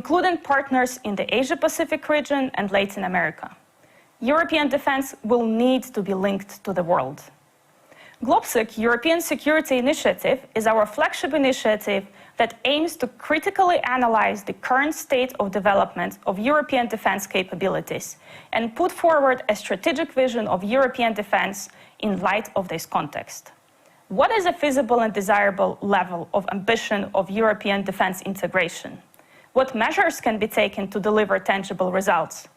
including partners in the Asia-Pacific region and Latin America. European defense will need to be linked to the world. GlobSec European Security Initiative is our flagship initiative that aims to critically analyze the current state of development of European defense capabilities and put forward a strategic vision of European defense in light of this context. What is a feasible and desirable level of ambition of European defense integration? What measures can be taken to deliver tangible results?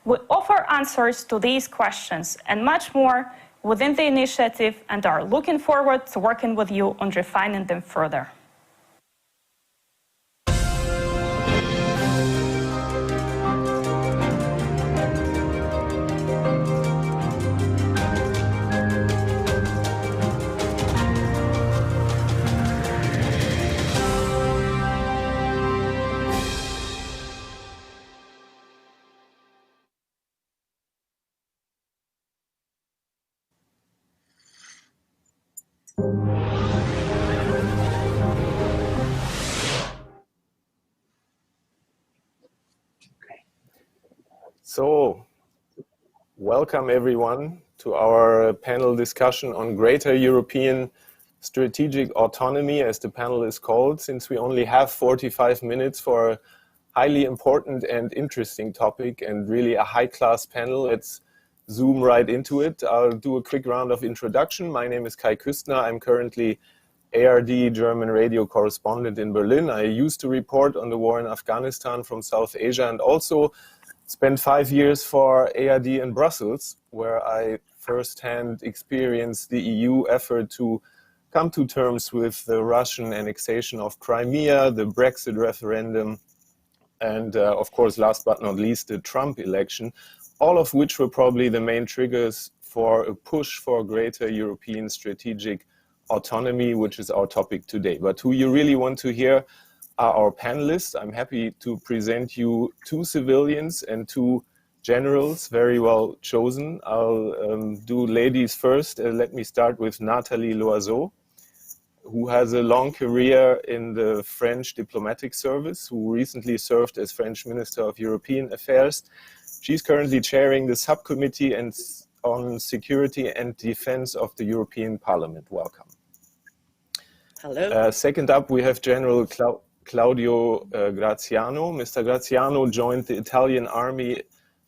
We offer answers to these questions and much more within the initiative and are looking forward to working with you on refining them further. So, welcome everyone to our panel discussion on greater European strategic autonomy, as the panel is called, since we only have 45 minutes for a highly important and interesting topic and really a high-class panel. Let's zoom right into it. I'll do a quick round of introduction. My name is Kai Küstner. I'm currently ARD German radio correspondent in Berlin. I used to report on the war in Afghanistan from South Asia and also spent 5 years for ARD in Brussels, where I firsthand experienced the EU effort to come to terms with the Russian annexation of Crimea, the Brexit referendum, and of course, last but not least, the Trump election, all of which were probably the main triggers for a push for greater European strategic autonomy, which is our topic today. But who you really want to hear are our panelists. I'm happy to present you 2 civilians and 2 generals, very well chosen. I'll do ladies first. Let me start with Nathalie Loiseau, who has a long career in the French diplomatic service, who recently served as French Minister of European Affairs. She's currently chairing the subcommittee on security and defense of the European Parliament. Welcome. Hello. Second up, we have General Claudio Graziano. Mr. Graziano joined the Italian army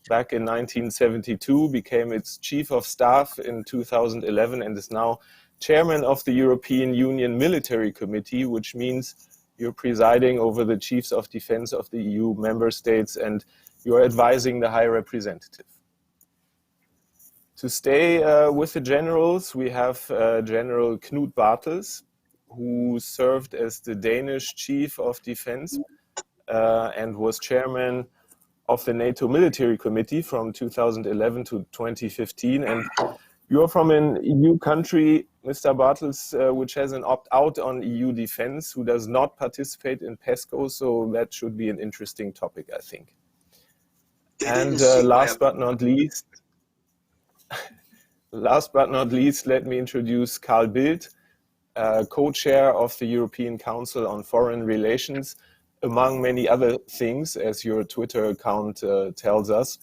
back in 1972, became its chief of staff in 2011, and is now chairman of the European Union Military Committee, which means you're presiding over the chiefs of defense of the EU member states and you're advising the High Representative. To stay with the generals, we have General Knut Bartels, who served as the Danish Chief of Defense and was chairman of the NATO Military Committee from 2011 to 2015. And you're from an EU country, Mr. Bartels, which has an opt-out on EU defense, who does not participate in PESCO, so that should be an interesting topic, I think. And last but not least, let me introduce Carl Bildt, co-chair of the European Council on Foreign Relations, among many other things, as your Twitter account tells us.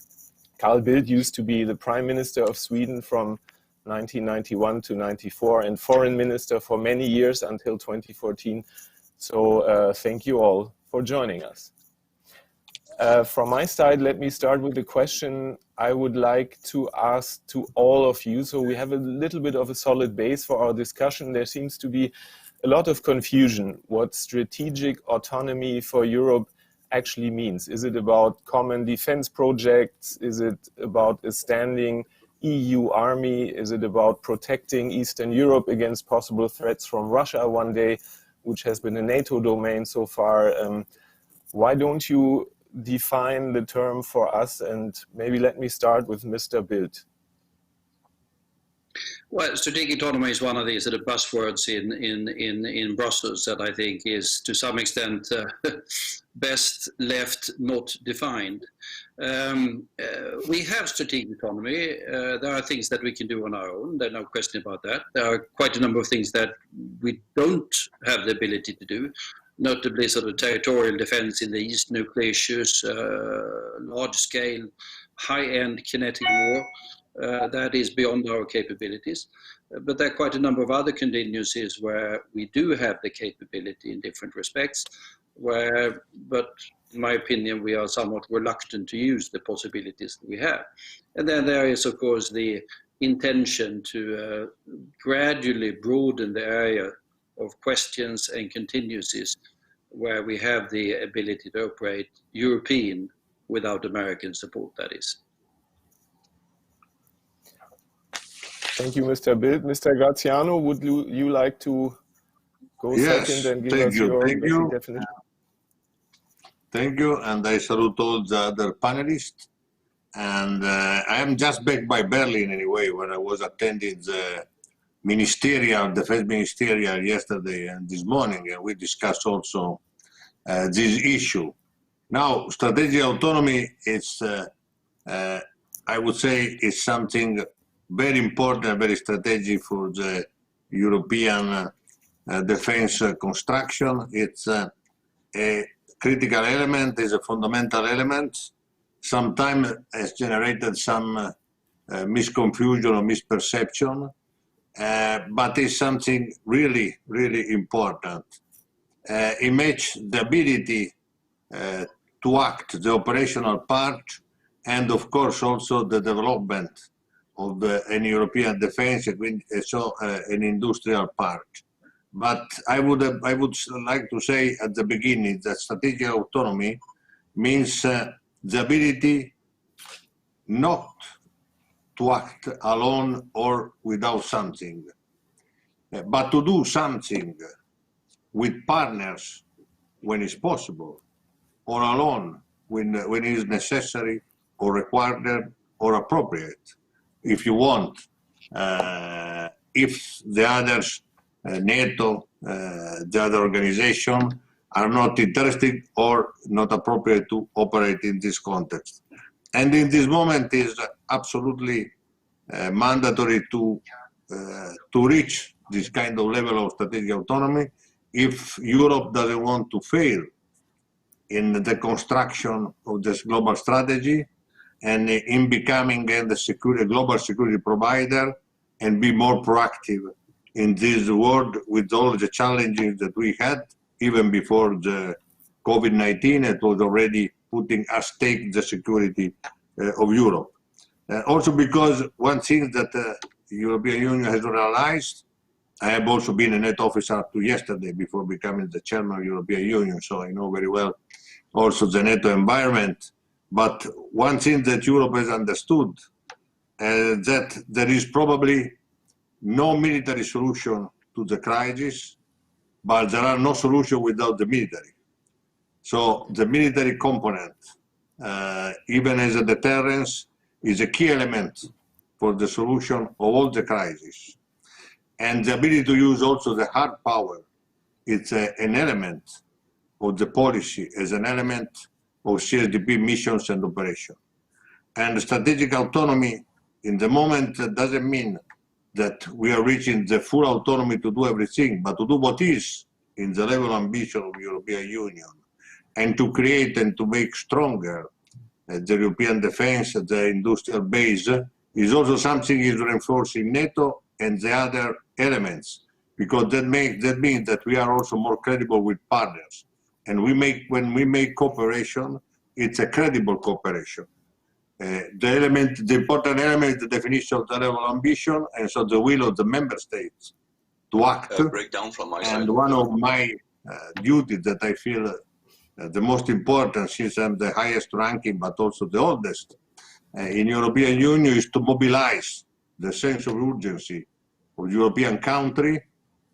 Carl Bildt used to be the Prime Minister of Sweden from 1991 to 94 and Foreign Minister for many years until 2014. So thank you all for joining us. From my side, let me start with a question I would like to ask to all of you. So we have a little bit of a solid base for our discussion. There seems to be a lot of confusion what strategic autonomy for Europe actually means. Is it about common defense projects? Is it about a standing EU army? Is it about protecting Eastern Europe against possible threats from Russia one day, which has been a NATO domain so far? Why don't you define the term for us? And maybe let me start with Mr. Bildt. Well, strategic autonomy is one of these sort of buzzwords in Brussels that I think is to some extent best left not defined. We have strategic autonomy. There are things that we can do on our own. There's no question about that. There are quite a number of things that we don't have the ability to do. notably sort of territorial defense in the east, nuclear issues, large-scale, high-end kinetic war. That is beyond our capabilities. But there are quite a number of other contingencies where we do have the capability in different respects, but in my opinion, we are somewhat reluctant to use the possibilities that we have. And then there is, of course, the intention to gradually broaden the area of questions and contingencies where we have the ability to operate European without American support, that is. Thank you, Mr. Bildt. Mr. Graziano, would you like to go second and give us your basic definition? Thank you, and I salute all the other panelists. And I am just back by Berlin anyway, where I was attending the defense ministerial yesterday and this morning, and we discussed also this issue. Now, strategic autonomy is, I would say, is something very important, very strategic for the European defense construction. It's a critical element, is a fundamental element. Sometimes has generated some misconfusion or misperception, but it's something really, really important. It makes the ability to act, the operational part, and of course also the development of an European defense, so an industrial part. But I would like to say at the beginning that strategic autonomy means the ability not to act alone or without something, but to do something with partners when it's possible, or alone when it is necessary or required or appropriate. If you want, if the others, NATO, the other organization, are not interested or not appropriate to operate in this context. And in this moment is absolutely mandatory to reach this kind of level of strategic autonomy if Europe doesn't want to fail in the construction of this global strategy and in becoming a global security provider and be more proactive in this world with all the challenges that we had even before the COVID-19. It was already putting at stake the security of Europe. Also because one thing that the European Union has realized, I have also been a NATO officer up to yesterday before becoming the chairman of the European Union, so I know very well also the NATO environment. But one thing that Europe has understood, that there is probably no military solution to the crisis, but there are no solutions without the military. So the military component, even as a deterrence, is a key element for the solution of all the crises. And the ability to use also the hard power, it's an element of the policy, as an element of CSDP missions and operations. And strategic autonomy in the moment doesn't mean that we are reaching the full autonomy to do everything, but to do what is in the level of ambition of the European Union, and to create and to make stronger the European defense, the industrial base, is also something is reinforcing NATO and the other elements, because that means that we are also more credible with partners. And when we make cooperation, it's a credible cooperation. The important element is the definition of the level of ambition, and so the will of the member states to act. Breakdown from my side. And one of my duties that I feel the most important, since I'm the highest ranking, but also the oldest in European Union, is to mobilize the sense of urgency of European country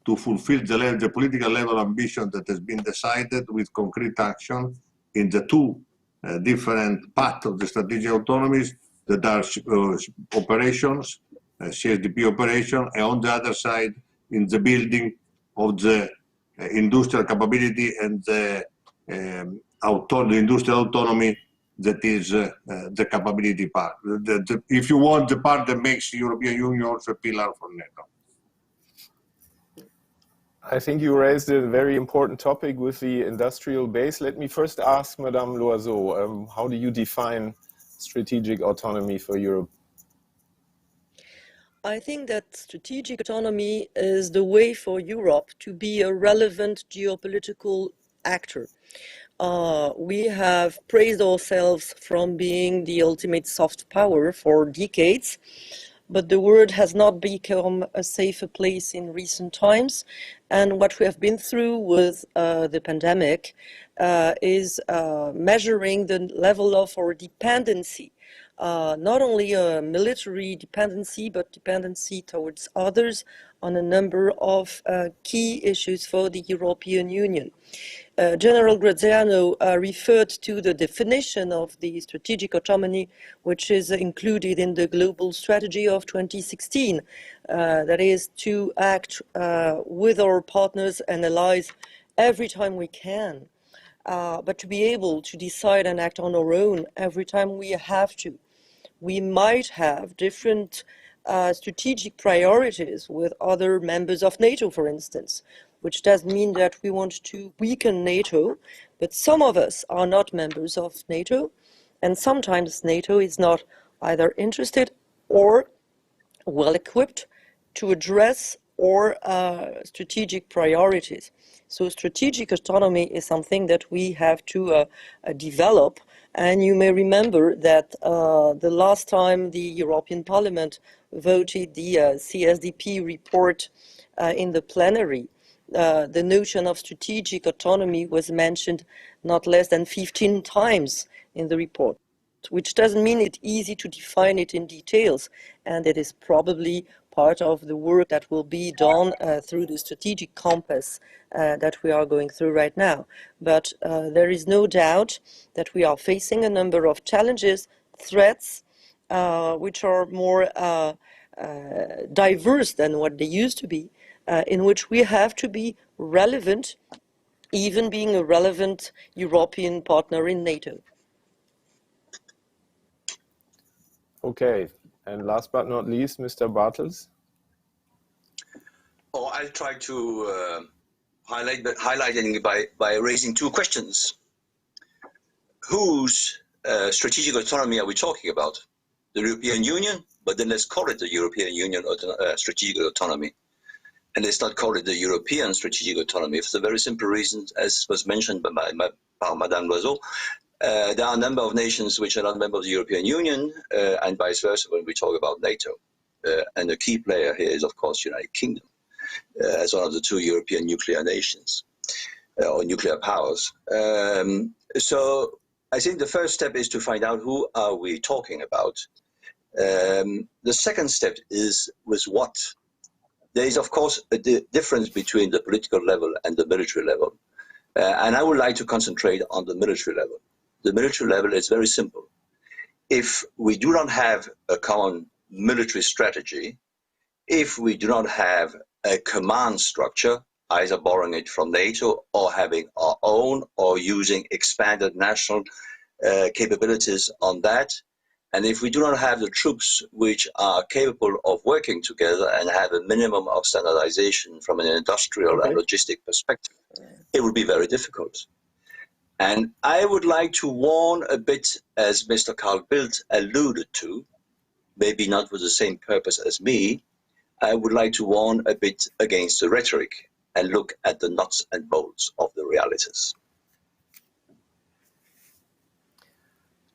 to fulfill the political level ambition that has been decided with concrete action in the two different paths of the strategic autonomies that are operations, CSDP operation, and on the other side, in the building of the industrial capability and the industrial autonomy that is the capability part. If you want, the part that makes the European Union also a pillar for NATO. I think you raised a very important topic with the industrial base. Let me first ask Madame Loiseau, how do you define strategic autonomy for Europe? I think that strategic autonomy is the way for Europe to be a relevant geopolitical actor. We have praised ourselves from being the ultimate soft power for decades, but the world has not become a safer place in recent times. And what we have been through with the pandemic is measuring the level of our dependency. Not only a military dependency, but dependency towards others on a number of key issues for the European Union. General Graziano referred to the definition of the strategic autonomy, which is included in the global strategy of 2016. That is to act with our partners and allies every time we can, but to be able to decide and act on our own every time we have to. We might have different strategic priorities with other members of NATO, for instance, which does mean that we want to weaken NATO, but some of us are not members of NATO, and sometimes NATO is not either interested or well equipped to address our strategic priorities. So strategic autonomy is something that we have to develop. And you may remember that the last time the European Parliament voted the CSDP report in the plenary, the notion of strategic autonomy was mentioned not less than 15 times in the report, which doesn't mean it's easy to define it in details. And it is probably part of the work that will be done through the strategic compass that we are going through right now. But there is no doubt that we are facing a number of challenges, threats, which are more diverse than what they used to be, in which we have to be relevant, even being a relevant European partner in NATO. Okay, and last but not least, Mr. Bartels. Oh, I'll try to highlighting by raising two questions. Whose strategic autonomy are we talking about? The European Union, but then let's call it the European Union strategic autonomy. And let's not call it the European strategic autonomy for the very simple reason, as was mentioned by Madame Loiseau. There are a number of nations which are not members of the European Union, and vice versa when we talk about NATO. And the key player here is, of course, the United Kingdom, as one of the two European nuclear nations, or nuclear powers. So I think the first step is to find out who are we talking about. The second step is with what. There is, of course, a difference between the political level and the military level. And I would like to concentrate on the military level. The military level is very simple. If we do not have a common military strategy, if we do not have a command structure, either borrowing it from NATO or having our own or using expanded national capabilities on that, and if we do not have the troops which are capable of working together and have a minimum of standardization from an industrial and logistic perspective, it would be very difficult. And I would like to warn a bit, as Mr. Carl Bildt alluded to, maybe not with the same purpose as me, I would like to warn a bit against the rhetoric and look at the nuts and bolts of the realities.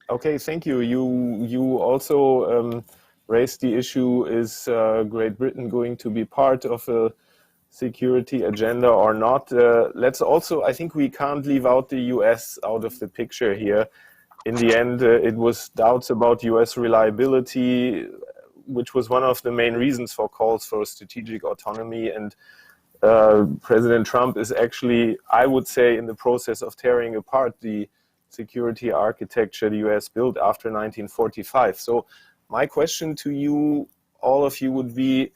Okay, thank you. You also raised the issue, is Great Britain going to be part of a security agenda or not? Let's also, I think we can't leave out the US out of the picture here. In the end, it was doubts about US reliability, which was one of the main reasons for calls for strategic autonomy. And President Trump is actually, I would say, in the process of tearing apart the security architecture the US built after 1945. So my question to you, all of you, would be,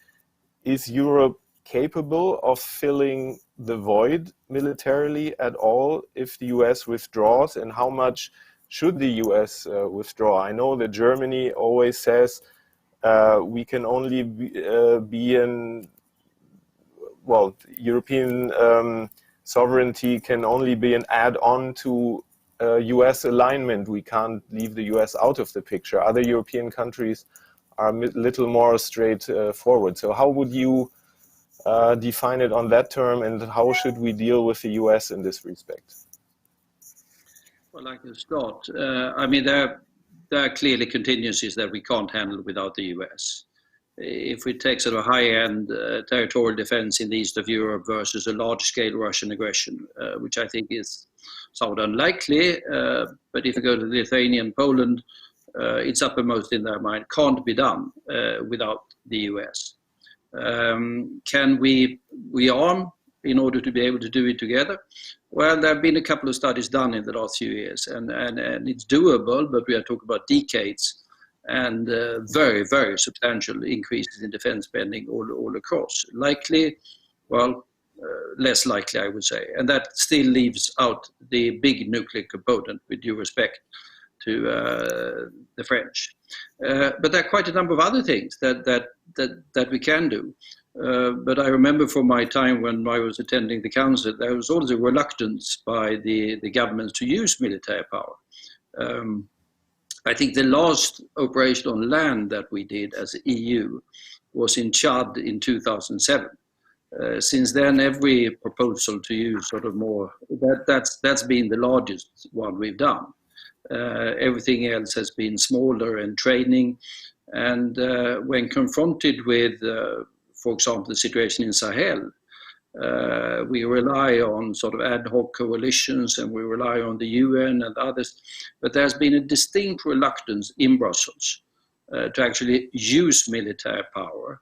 is Europe capable of filling the void militarily at all if the US withdraws, and how much should the US withdraw? I know that Germany always says we can only be in well, European sovereignty can only be an add-on to US alignment. We can't leave the US out of the picture. Other European countries are a little more straightforward. So how would you define it on that term, and how should we deal with the US in this respect? Well, I can start. I mean, there are clearly contingencies that we can't handle without the US. If we take sort of high-end territorial defense in the east of Europe versus a large-scale Russian aggression, which I think is somewhat unlikely, but if you go to Lithuania and Poland, it's uppermost in their mind, can't be done without the US. Can we arm in order to be able to do it together? Well, there have been a couple of studies done in the last few years, and it's doable, but we are talking about decades and very, very substantial increases in defense spending all across. Likely, well, less likely, I would say. And that still leaves out the big nuclear component, with due respect to the French. But there are quite a number of other things that we can do. But I remember from my time when I was attending the council, there was always a reluctance by the governments to use military power. I think the last operation on land that we did as EU was in Chad in 2007. Since then, every proposal to use sort of more, that's been the largest one we've done. Everything else has been smaller and training. And when confronted with, for example, the situation in Sahel, we rely on sort of ad hoc coalitions, and we rely on the UN and others. But there's been a distinct reluctance in Brussels to actually use military power.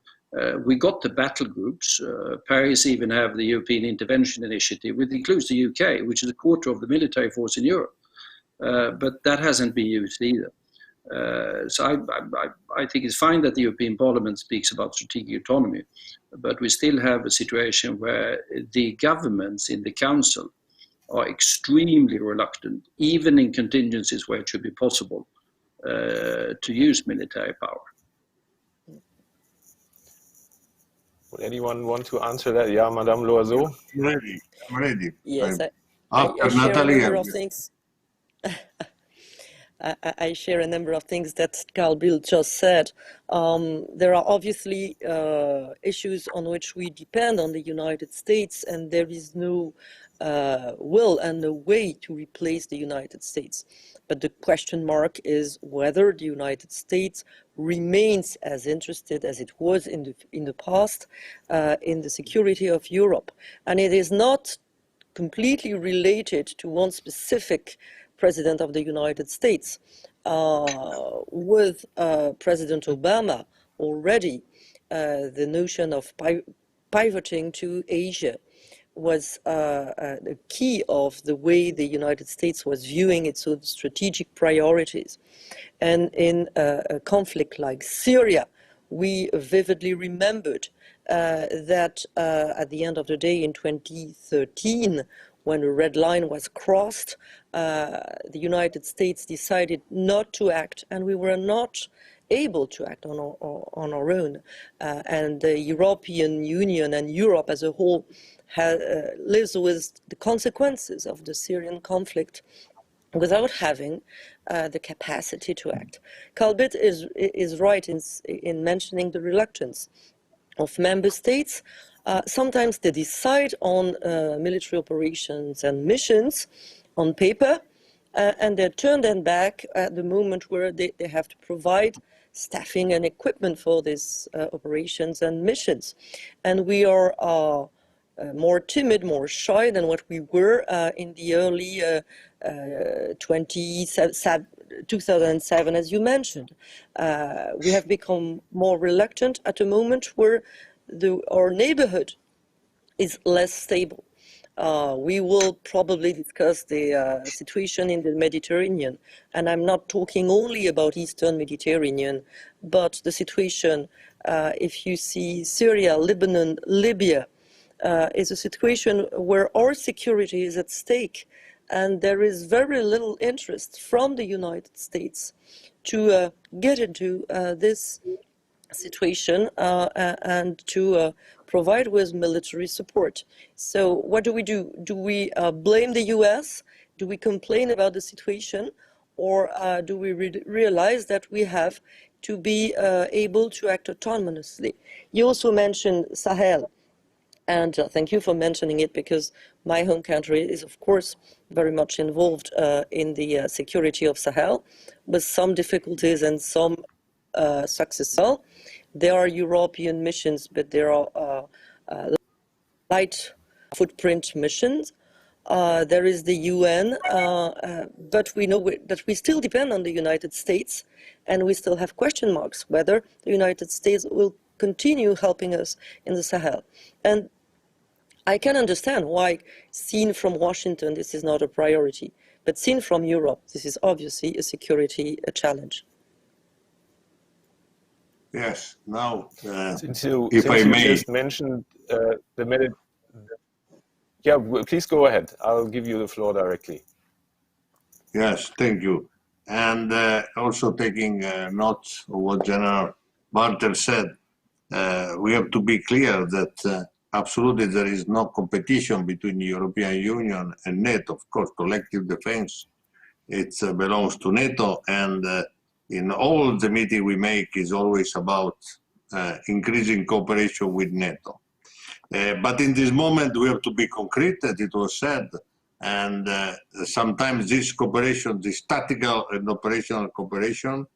We got the battle groups. Paris even have the European Intervention Initiative, which includes the UK, which is a quarter of the military force in Europe. But that hasn't been used either. So I think it's fine that the European Parliament speaks about strategic autonomy, but we still have a situation where the governments in the Council are extremely reluctant, even in contingencies where it should be possible, to use military power. Would anyone want to answer that? Yeah, Madame Loiseau? I'm ready. Yes, After I share Natalie, a number of things. I share a number of things that Carl Bildt just said. There are obviously issues on which we depend on the United States, and there is no will and no way to replace the United States. But the question mark is whether the United States remains as interested as it was in the past in the security of Europe. And it is not completely related to one specific President of the United States. With President Obama already, the notion of pivoting to Asia was the key of the way the United States was viewing its own strategic priorities. And in a conflict like Syria, we vividly remembered that at the end of the day in 2013, when a red line was crossed, the United States decided not to act, and we were not able to act on our own. And the European Union and Europe as a whole lives with the consequences of the Syrian conflict without having the capacity to act. Carl Bildt is right in mentioning the reluctance of member states. Sometimes they decide on military operations and missions on paper, and they turn them back at the moment where they have to provide staffing and equipment for these operations and missions. And we are more timid, more shy than what we were in the early 2007, as you mentioned. We have become more reluctant at a moment where our neighborhood is less stable. We will probably discuss the situation in the Mediterranean, and I'm not talking only about Eastern Mediterranean, but the situation, if you see Syria, Lebanon, Libya, is a situation where our security is at stake, and there is very little interest from the United States to get into this situation and to provide with military support. So what do? Do we blame the US? Do we complain about the situation? Or do we realize that we have to be able to act autonomously? You also mentioned Sahel. And thank you for mentioning it, because my home country is, of course, very much involved in the security of Sahel, with some difficulties and some success. Well, there are European missions, but there are light footprint missions. There is the UN, but we know that we still depend on the United States, and we still have question marks whether the United States will continue helping us in the Sahel. And I can understand why, seen from Washington, this is not a priority, but seen from Europe, this is obviously a security challenge. Yes. Now, since if I you may, just mentioned yeah, please go ahead. I'll give you the floor directly. yes, thank you. And also taking notes of what General Bartel said, we have to be clear that absolutely there is no competition between the European Union and NATO. Of course, collective defense, it belongs to NATO, and in all the meeting we make is always about increasing cooperation with NATO. But in this moment, we have to be concrete, as it was said, and sometimes this cooperation, this tactical and operational cooperation,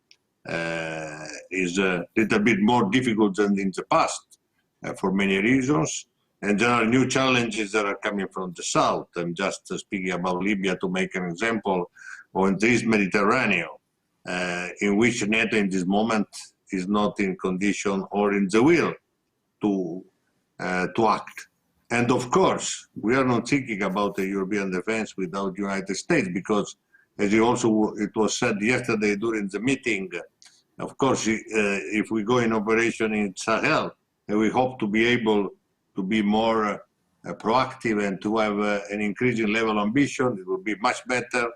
is a little bit more difficult than in the past for many reasons. And there are new challenges that are coming from the south. I'm just speaking about Libya to make an example, or in this Mediterranean, in which NATO in this moment is not in condition or in the will to act. And of course, we are not thinking about a European defense without the United States, because as it was said yesterday during the meeting, of course, if we go in operation in Sahel, we hope to be able to be more proactive and to have an increasing level of ambition. It will be much better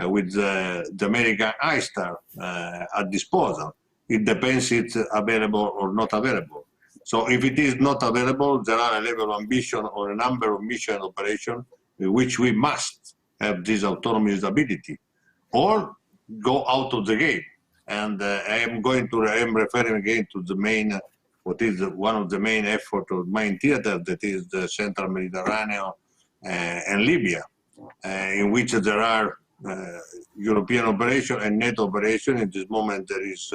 with the American ISTAR at disposal. It depends if it's available or not available. So if it is not available, there are a level of ambition or a number of mission operations in which we must have this autonomous ability, or go out of the game. And I am referring again to the main, what is one of the main efforts of main theater, that is the Central Mediterranean and Libya, in which there are European operation and NATO operation. In this moment, there is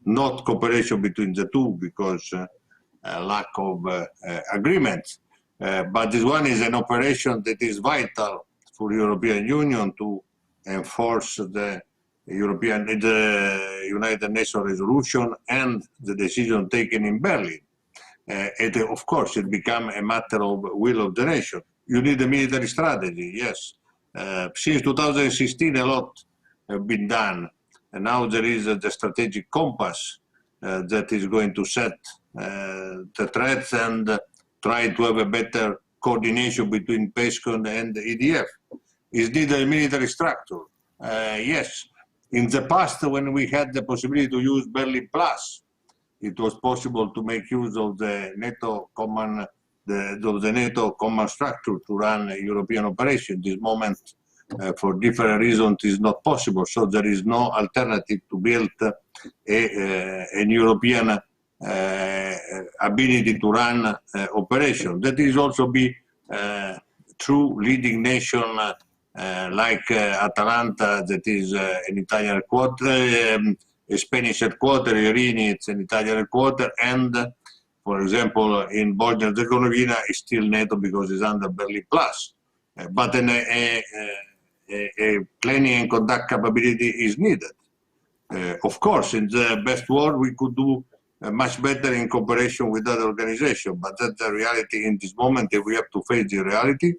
not cooperation between the two because lack of agreement. But this one is an operation that is vital for the European Union to enforce the United Nations resolution and the decision taken in Berlin. Of course, it becomes a matter of will of the nation. You need a military strategy, yes. Since 2016, a lot have been done. And now there is the strategic compass that is going to set the threats and try to have a better coordination between PESCO and the EDF. Is needed a military structure? Yes. In the past, when we had the possibility to use Berlin Plus, it was possible to make use of the NATO command, the NATO command structure to run a European operation. This moment, for different reasons, is not possible. So there is no alternative to build a European ability to run operation. That is also be true leading nation like Atalanta, that is an Italian quarter, a Spanish headquarter, Irini, it's an Italian headquarter, and for example, in Bosnia and Herzegovina, it's still NATO because it's under Berlin Plus. But a planning and conduct capability is needed. Of course, in the best world, we could do much better in cooperation with other organizations, but that's the reality in this moment. If we have to face the reality,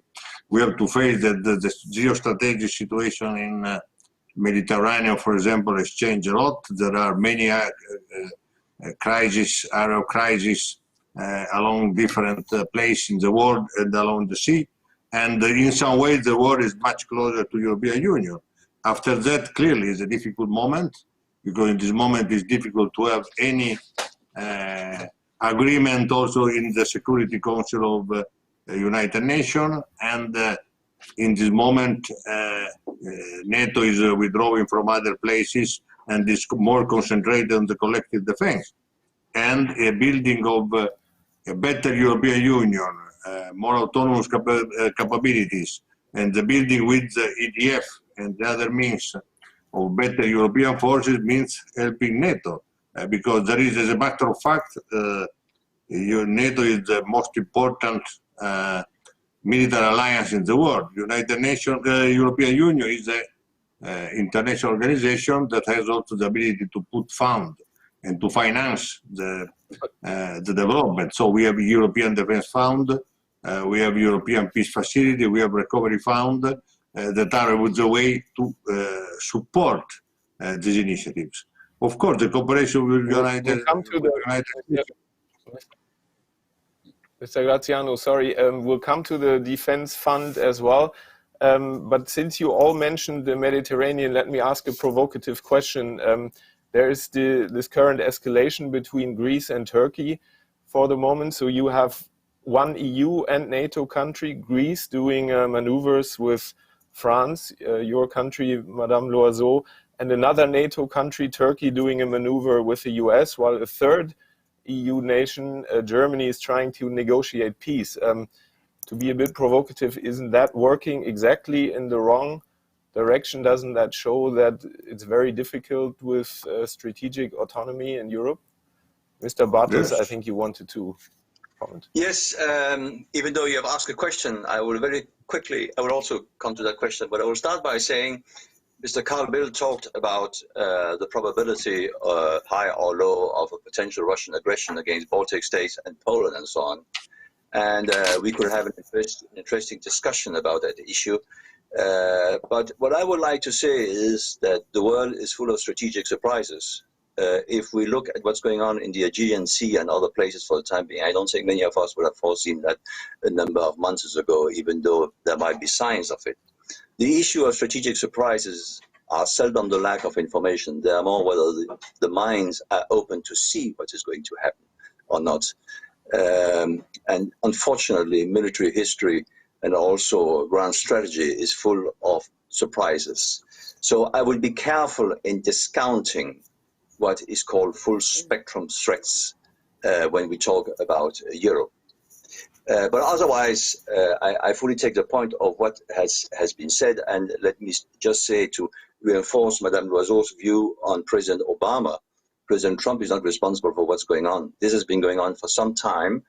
we have to face that the geostrategic situation in Mediterranean, for example, has changed a lot. There are many crises, Arab crises along different places in the world and along the sea. And in some ways, the world is much closer to European Union. After that, clearly, is a difficult moment, because in this moment, it's difficult to have any agreement also in the Security Council of the United Nations, and in this moment NATO is withdrawing from other places and is more concentrated on the collective defense, and a building of a better European Union, more autonomous capabilities, and the building with the EDF and the other means of better European forces means helping NATO, because there is, as a matter of fact, NATO is the most important military alliance in the world. United Nations, European Union is an international organization that has also the ability to put funds and to finance the development. So we have a European Defence Fund, we have European Peace Facility, we have Recovery Fund that are the way to support these initiatives. Of course, the cooperation with United States. Mr. Graziano, sorry, we'll come to the defense fund as well. But since you all mentioned the Mediterranean, let me ask a provocative question. There is this current escalation between Greece and Turkey for the moment. So you have one EU and NATO country, Greece, doing maneuvers with France, your country, Madame Loiseau, and another NATO country, Turkey, doing a maneuver with the US, while a third EU nation, Germany, is trying to negotiate peace. To be a bit provocative, isn't that working exactly in the wrong direction? Doesn't that show that it's very difficult with strategic autonomy in Europe? Mr. Bartels, yes. I think you wanted to comment. Yes, even though you have asked a question, I will very quickly, I will also come to that question, but I will start by saying Mr. Carl Bildt talked about the probability, high or low, of a potential Russian aggression against Baltic states and Poland and so on. And we could have an interesting discussion about that issue. But what I would like to say is that the world is full of strategic surprises. If we look at what's going on in the Aegean Sea and other places for the time being, I don't think many of us would have foreseen that a number of months ago, even though there might be signs of it. The issue of strategic surprises are seldom the lack of information. They are more whether the minds are open to see what is going to happen or not. And unfortunately, military history and also grand strategy is full of surprises. So I would be careful in discounting what is called full spectrum threats when we talk about Europe. But otherwise, I fully take the point of what has been said, and let me just say, to reinforce Madame Loiseau's view on President Obama. President Trump is not responsible for what's going on. This has been going on for some time,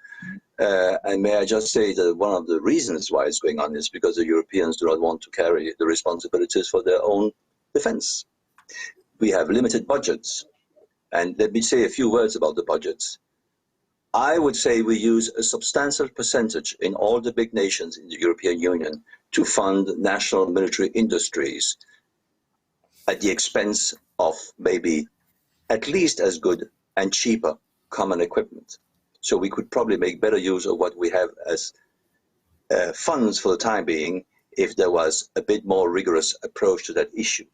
and may I just say that one of the reasons why it's going on is because the Europeans do not want to carry the responsibilities for their own defense. We have limited budgets, and let me say a few words about the budgets. I would say we use a substantial percentage in all the big nations in the European Union to fund national military industries at the expense of maybe at least as good and cheaper common equipment. So we could probably make better use of what we have as funds for the time being if there was a bit more rigorous approach to that issue.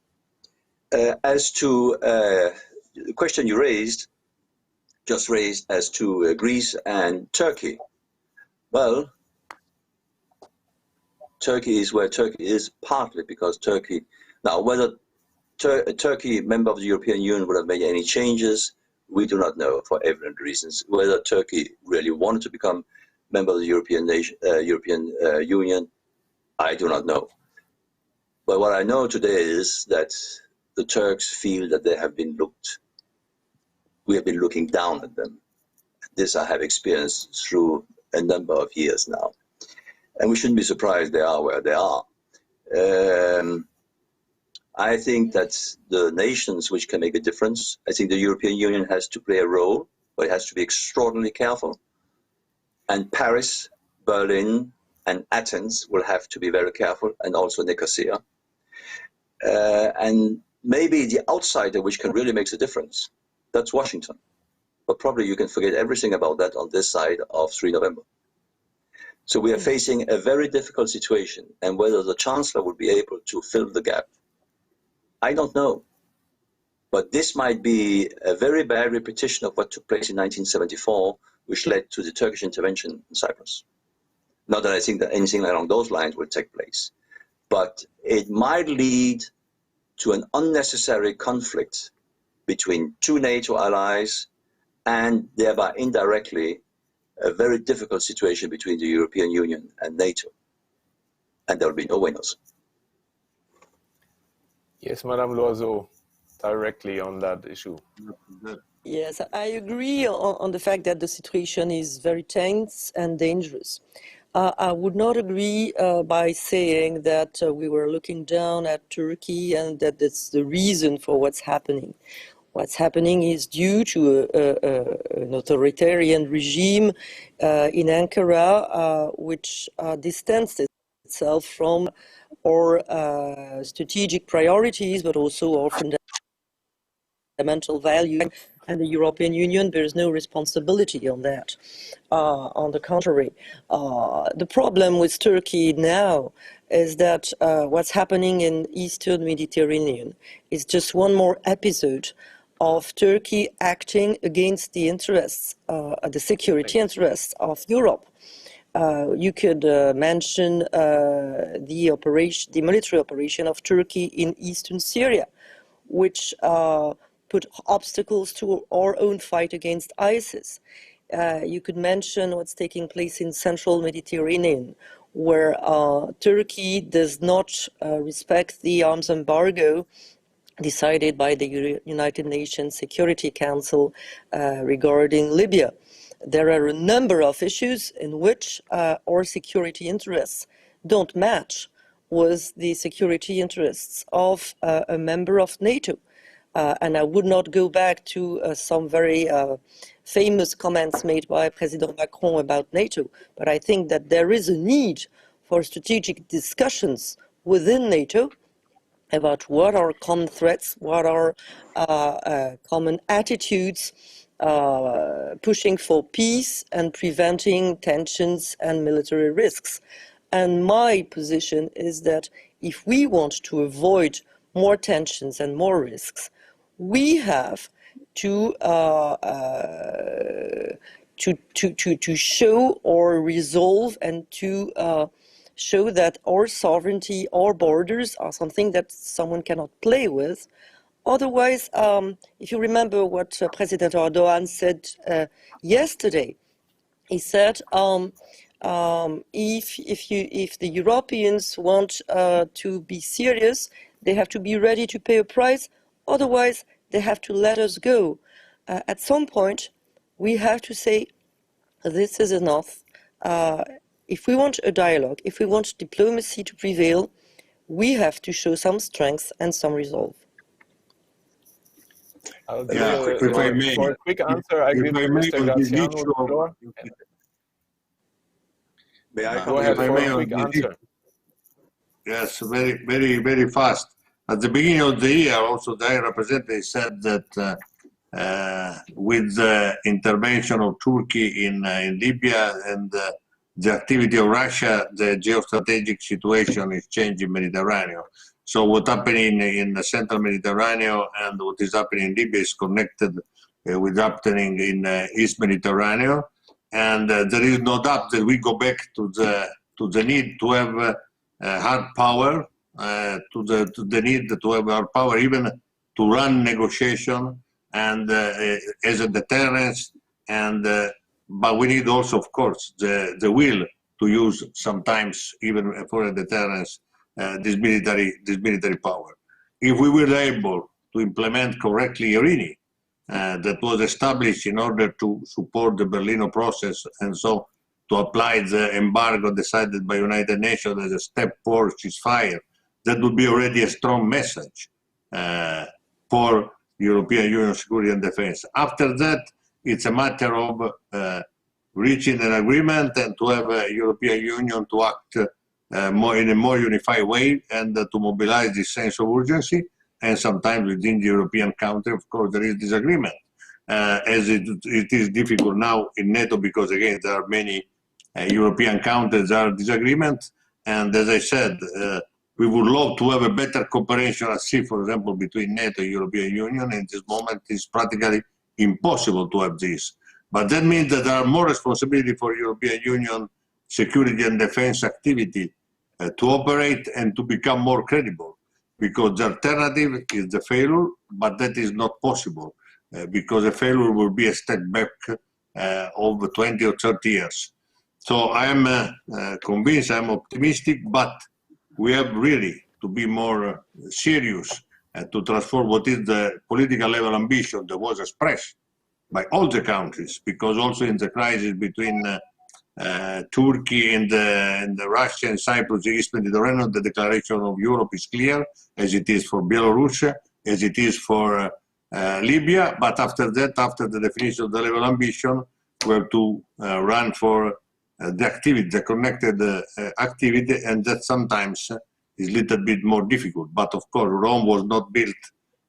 As to the question you just raised as to Greece and Turkey. Well, Turkey is where Turkey is, partly because Turkey, now whether Turkey, member of the European Union, would have made any changes, we do not know for evident reasons. Whether Turkey really wanted to become member of the European Union, I do not know. But what I know today is that the Turks feel that they have been looked. We have been looking down at them. This I have experienced through a number of years now. And we shouldn't be surprised they are where they are. I think that the nations which can make a difference, I think the European Union has to play a role, but it has to be extraordinarily careful. And Paris, Berlin, and Athens will have to be very careful, and also Nicosia. And maybe the outsider which can really make a difference, that's Washington. But probably you can forget everything about that on this side of 3 November. So we are facing a very difficult situation, and whether the Chancellor will be able to fill the gap, I don't know. But this might be a very bad repetition of what took place in 1974, which led to the Turkish intervention in Cyprus. Not that I think that anything along those lines will take place, but it might lead to an unnecessary conflict between two NATO allies and thereby indirectly a very difficult situation between the European Union and NATO. And there will be no winners. Yes, Madame Loiseau, directly on that issue. Yes, I agree on the fact that the situation is very tense and dangerous. I would not agree by saying that we were looking down at Turkey and that that's the reason for what's happening. What's happening is due to an authoritarian regime in Ankara, which distanced itself from our strategic priorities, but also our fundamental values. And the European Union bears no responsibility on that. On the contrary, the problem with Turkey now is that what's happening in Eastern Mediterranean is just one more episode of Turkey acting against the interests, the security interests of Europe. You could mention the military operation of Turkey in eastern Syria, which put obstacles to our own fight against ISIS. You could mention what's taking place in central Mediterranean, where Turkey does not respect the arms embargo decided by the United Nations Security Council regarding Libya. There are a number of issues in which our security interests don't match with the security interests of a member of NATO. And I would not go back to some very famous comments made by President Macron about NATO, but I think that there is a need for strategic discussions within NATO about what are common threats, what are common attitudes, pushing for peace and preventing tensions and military risks. And my position is that if we want to avoid more tensions and more risks, we have to show or resolve and to show that our sovereignty, our borders are something that someone cannot play with. Otherwise, if you remember what President Erdogan said yesterday, he said, if the Europeans want to be serious, they have to be ready to pay a price. Otherwise, they have to let us go. At some point, we have to say, this is enough. If we want a dialogue, if we want diplomacy to prevail, we have to show some strength and some resolve. I'll give for a quick answer, I give Mr. Graziano the floor. May I Go ahead for a quick answer. Yes, very, very fast. At the beginning of the year, also the High Representative said that with the intervention of Turkey in Libya and the activity of Russia, the geostrategic situation is changing Mediterranean. So what's happening in the central Mediterranean and what is happening in Libya is connected with happening in East Mediterranean. And there is no doubt that we go back to the need to have hard power, to the need to have our power even to run negotiation and as a deterrence. And but we need also, of course, the will to use sometimes even for a deterrence this military power. If we were able to implement correctly Irini, that was established in order to support the Berlin process and so to apply the embargo decided by United Nations as a step for ceasefire, that would be already a strong message for European Union security and defense. After that, it's a matter of reaching an agreement and to have a European Union to act in a more unified way and to mobilize this sense of urgency. And sometimes within the European country, of course, there is disagreement, as it is difficult now in NATO because, again, there are many European countries that are disagreement. And as I said, We would love to have a better cooperation at sea, for example, between NATO and European Union. In this moment, it's practically impossible to have this. But that means that there are more responsibility for European Union security and defense activity to operate and to become more credible, because the alternative is the failure, but that is not possible because a failure will be a step back over 20 or 30 years. So I am convinced, I'm optimistic, but we have really to be more serious to transform what is the political level ambition that was expressed by all the countries, because also in the crisis between Turkey and Russia and Cyprus, the East Mediterranean, the declaration of Europe is clear, as it is for Belarus, as it is for Libya. But after that, after the definition of the level ambition, we have to run for the activity, the connected activity, and that sometimes is a little bit more difficult. But of course, Rome was not built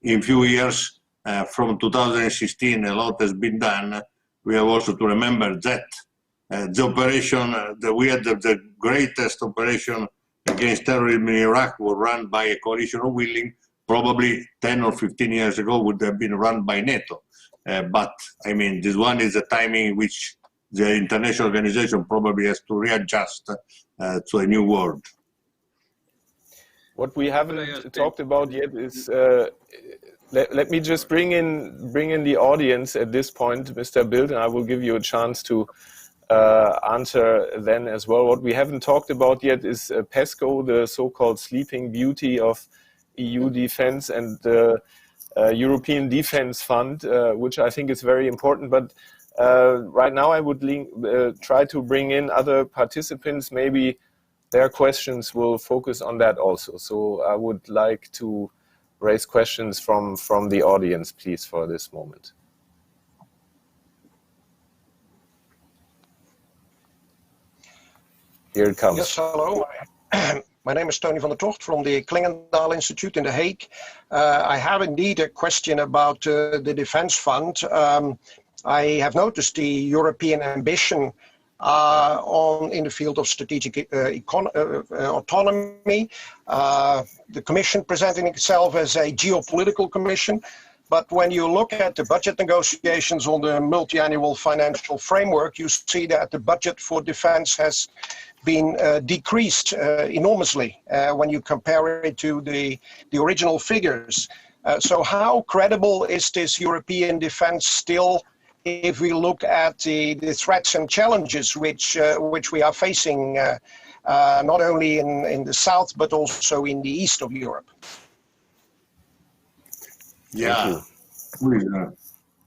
in few years. From 2016, a lot has been done. We have also to remember that the operation, we had the greatest operation against terrorism in Iraq was run by a coalition of willing. Probably 10 or 15 years ago would have been run by NATO. But I mean, this one is a timing which the international organization probably has to readjust to a new world. What we haven't talked about yet is, let me just bring in the audience at this point, Mr. Bild, and I will give you a chance to answer then as well. What we haven't talked about yet is PESCO, the so-called sleeping beauty of EU defense, and the European Defense Fund, which I think is very important. But right now I would try to bring in other participants. Maybe their questions will focus on that also. So I would like to raise questions from the audience, please, for this moment. Here it comes. Yes, hello. My name is Tony van der Tocht from the Klingendahl Institute in The Hague. I have indeed a question about the Defense Fund. I have noticed the European ambition in the field of strategic autonomy. The Commission presenting itself as a geopolitical commission. But when you look at the budget negotiations on the multi-annual financial framework, you see that the budget for defense has been decreased enormously when you compare it to the original figures. So how credible is this European defense still if we look at the threats and challenges which we are facing not only in the south but also in the east of Europe? Yeah,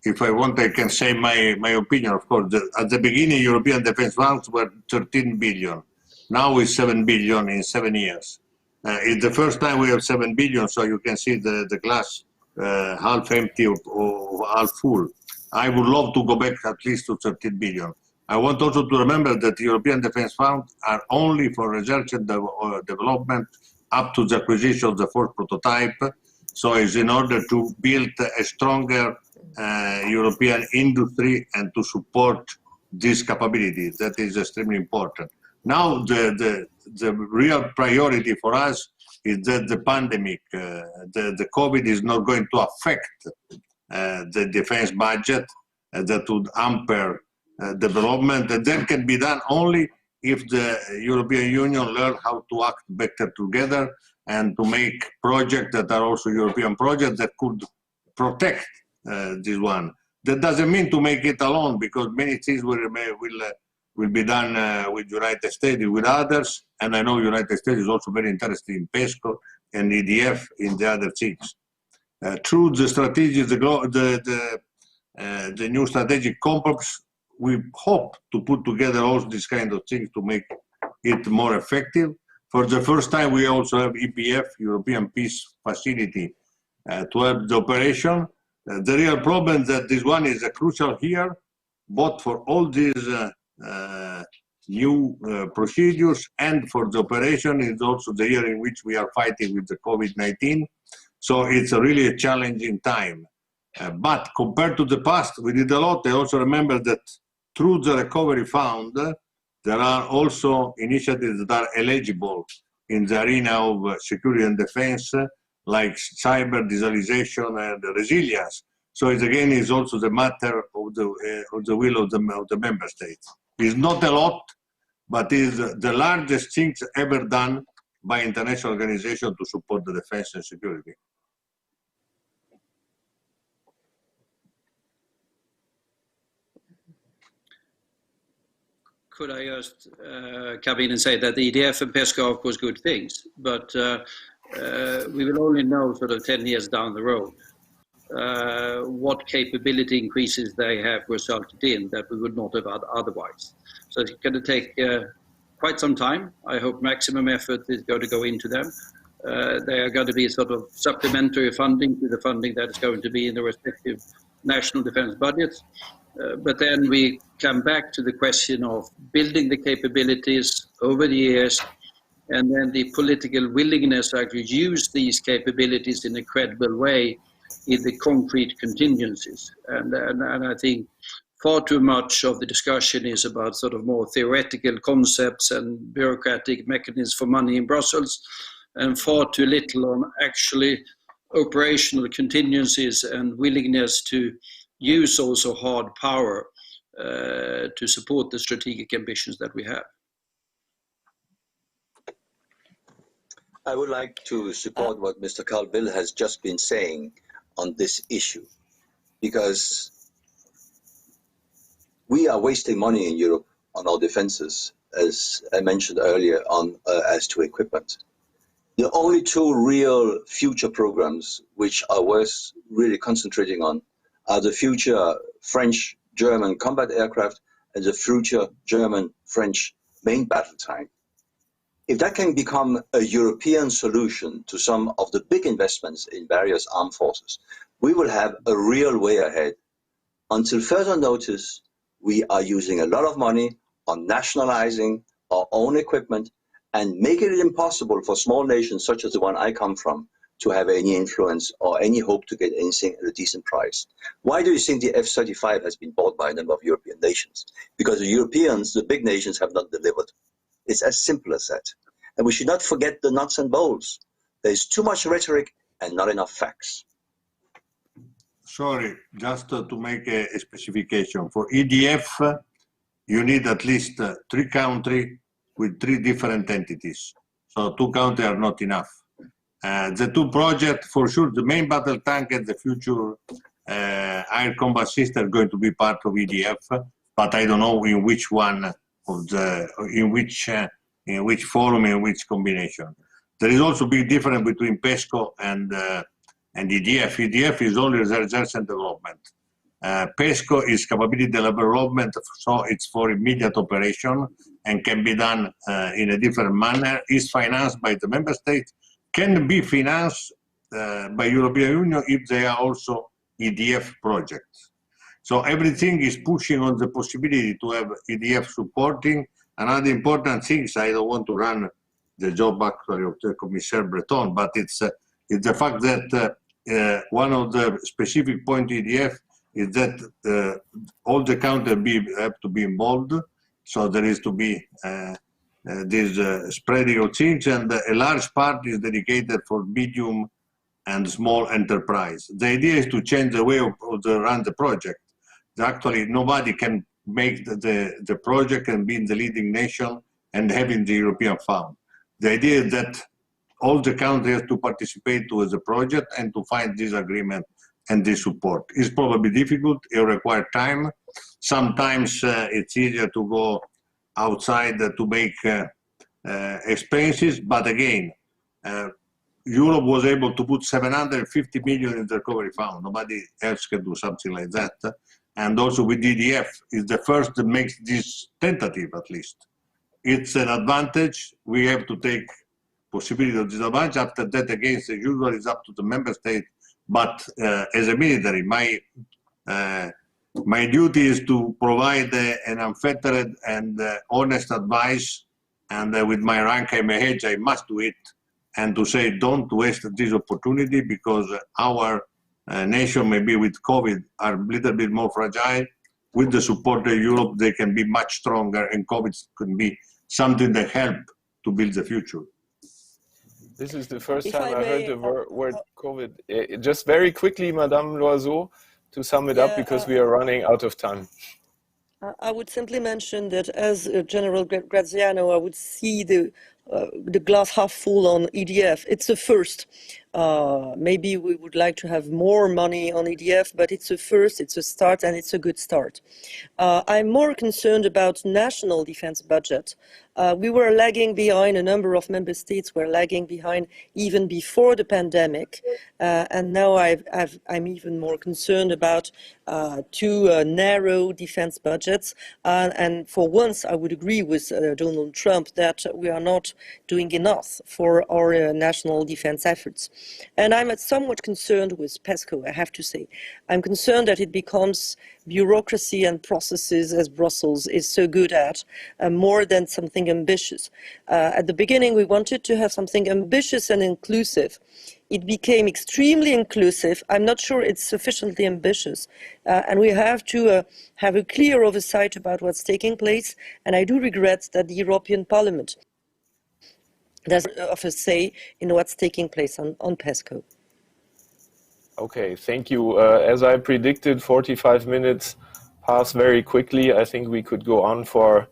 if I want, I can say my opinion. Of course, at the beginning, European defense funds were 13 billion. Now it's 7 billion in 7 years. It's the first time we have 7 billion, so you can see the glass half empty or half full. I would love to go back at least to 13 billion. I want also to remember that the European defense funds are only for research and development up to the acquisition of the first prototype. So it's in order to build a stronger European industry and to support these capabilities. That is extremely important. Now the real priority for us is that the pandemic, the COVID is not going to affect the defense budget that would hamper development. And that can be done only if the European Union learn how to act better together and to make projects that are also European projects that could protect this one. That doesn't mean to make it alone, because many things will be done with United States, with others, and I know United States is also very interested in PESCO and EDF in the other things. Through the strategy, the new strategic compass, we hope to put together all these kind of things to make it more effective. For the first time, we also have EPF, European Peace Facility, to have the operation. The real problem is that this one is crucial here, both for all these new procedures and for the operation. Is also the year in which we are fighting with the COVID-19. So it's really a challenging time. But compared to the past, we did a lot. I also remember that through the recovery fund, there are also initiatives that are eligible in the arena of security and defense, like cyber, digitalization, and resilience. So it again is also the matter of the will of the member states. It's not a lot, but is the largest things ever done by international organizations to support the defense and security. Could I just come in and say that the EDF and PESCO are of course good things, but we will only know sort of 10 years down the road what capability increases they have resulted in that we would not have had otherwise. So it's going to take quite some time. I hope maximum effort is going to go into them. They are going to be sort of supplementary funding to the funding that is going to be in the respective national defense budgets. But then we come back to the question of building the capabilities over the years, and then the political willingness to actually use these capabilities in a credible way in the concrete contingencies. And I think far too much of the discussion is about sort of more theoretical concepts and bureaucratic mechanisms for money in Brussels, and far too little on actually operational contingencies and willingness to use also hard power to support the strategic ambitions that we have. I would like to support what Mr. Carl Bildt has just been saying on this issue, because we are wasting money in Europe on our defenses, as I mentioned earlier, on as to equipment. The only two real future programs which are worth really concentrating on are the future French-German combat aircraft and the future German-French main battle tank. If that can become a European solution to some of the big investments in various armed forces, we will have a real way ahead. Until further notice, we are using a lot of money on nationalizing our own equipment and making it impossible for small nations such as the one I come from to have any influence or any hope to get anything at a decent price. Why do you think the F-35 has been bought by a number of European nations? Because the Europeans, the big nations, have not delivered. It's as simple as that. And we should not forget the nuts and bolts. There's too much rhetoric and not enough facts. Sorry, just to make a specification. For EDF, you need at least 3 countries with 3 different entities. So 2 countries are not enough. The 2 projects, for sure, the main battle tank and the future air combat system are going to be part of EDF, but I don't know in which one of the, in which forum, in which combination. There is also a big difference between PESCO and EDF. EDF is only research and development. PESCO is capability development, so it's for immediate operation and can be done in a different manner, is financed by the member states, can be financed by European Union if they are also EDF projects. So everything is pushing on the possibility to have EDF supporting. Another important thing, I don't want to run the job actually of the Commissaire Breton, but it's the fact that one of the specific points EDF is that all the countries have to be involved. So there is to be this spreading of things, and a large part is dedicated for medium and small enterprise. The idea is to change the way of run the project. Actually, nobody can make the project and be in the leading nation and having the European fund. The idea is that all the countries have to participate to the project and to find this agreement and this support. It's probably difficult, it requires time. Sometimes it's easier to go outside to make expenses, but again, Europe was able to put 750 million in the recovery fund. Nobody else can do something like that. And also with EDF, is the first that makes this tentative at least. It's an advantage. We have to take possibility of disadvantage. After that, again, the usual is up to the member state. But as a military, my duty is to provide an unfettered and honest advice. And with my rank and my age, I must do it. And to say, don't waste this opportunity, because our nation, maybe with COVID, are a little bit more fragile. With the support of Europe, they can be much stronger, and COVID can be something that help to build the future. This is the first If time I I heard may, the word COVID. Just very quickly, Madame Loiseau, to sum it up, because we are running out of time. I would simply mention that as General Graziano, I would see the glass half full on EDF. It's a first. Maybe we would like to have more money on EDF, but it's a first, it's a start, and it's a good start. I'm more concerned about national defense budget. We were lagging behind, a number of member states were lagging behind even before the pandemic. And now I'm even more concerned about too narrow defense budgets. And for once, I would agree with Donald Trump that we are not doing enough for our national defense efforts. And I'm somewhat concerned with PESCO, I have to say. I'm concerned that it becomes bureaucracy and processes, as Brussels is so good at, more than something ambitious. At the beginning, we wanted to have something ambitious and inclusive. It became extremely inclusive. I'm not sure it's sufficiently ambitious. And we have to have a clear oversight about what's taking place. And I do regret that the European Parliament doesn't have a say in what's taking place on PESCO. Okay, thank you. As I predicted, 45 minutes pass very quickly. I think we could go on for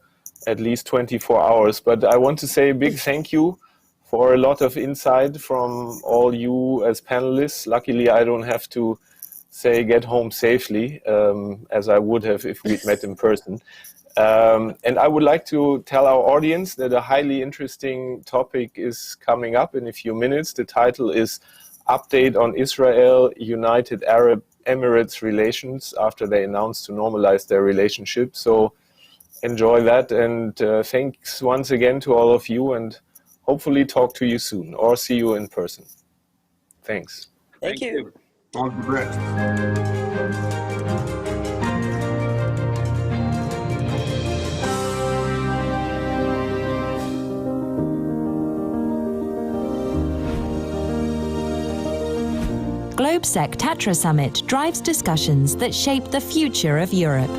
at least 24 hours. But I want to say a big thank you for a lot of insight from all you as panelists. Luckily, I don't have to say get home safely, as I would have if we'd met in person. And I would like to tell our audience that a highly interesting topic is coming up in a few minutes. The title is Update on Israel-United Arab Emirates relations after they announced to normalize their relationship. So enjoy that, and thanks once again to all of you, and hopefully talk to you soon or see you in person. Thanks. Thank you. All the best. GlobeSec Tatra Summit drives discussions that shape the future of Europe.